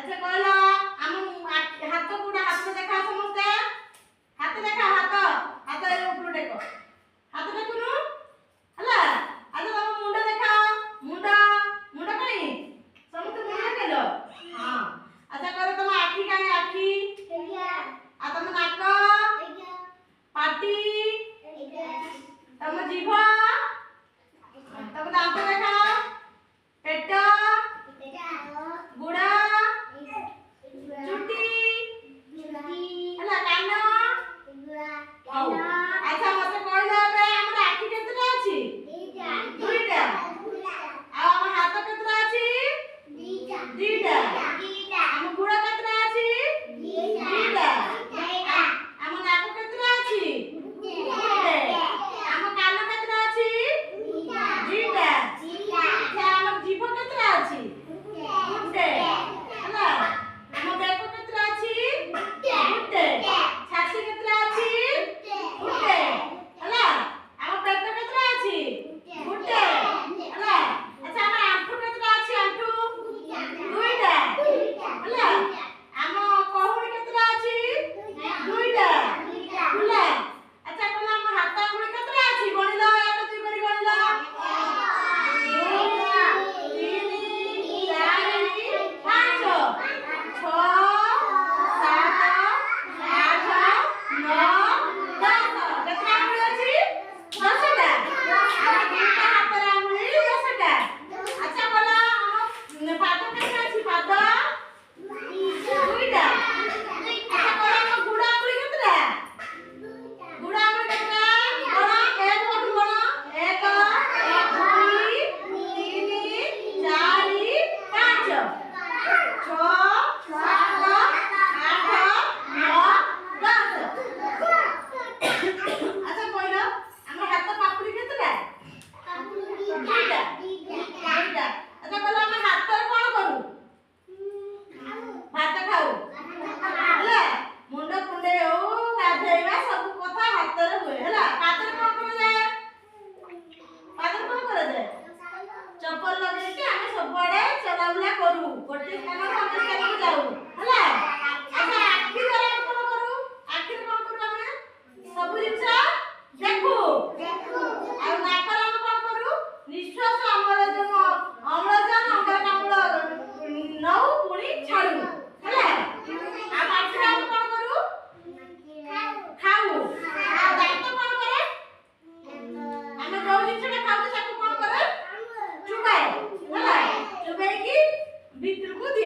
अच्छा कहला हम हाथ कोडा हाथ देखा समझते हाथ देखा हाथ ए ऊपर देखो हाथ देखुनु हला आज तम मुंडा देखा मुंडा मुंडा कहीं समझते मुंडा केलो हां अच्छा कहला तम आखी काई आखी आ तम नाक पाटी तम जीभ तम दांत देखा पेट गुड़ा चुटी हला कान हाउ अच्छा मते कहला बे हमर आखी केतरा अछि दुईटा आ हम हाथ केतरा अछि दुईटा हम गुड़ा केतरा अछि दुईटा हम नाक केतरा अछि दुईटा हम कान केतरा अछि दुईटा अच्छा हम जीभ केतरा अछि गुड्डे हला हम बेक केतरा अछि गुड्डे छाती केतरा अछि गुड्डे हला हम पेट केतरा अछि गुड्डे हला अच्छा हम आंठू केतरा अछि आंठू दुईटा हला हम कोहुणी केतरा अछि दुईटा हला अच्छा कहला हम हाथ आंगुली केतरा अछि गणिलो 1 2 करी गणिलो 1 2 करू गोटे स्थान अन्य स्थान को जाऊ हला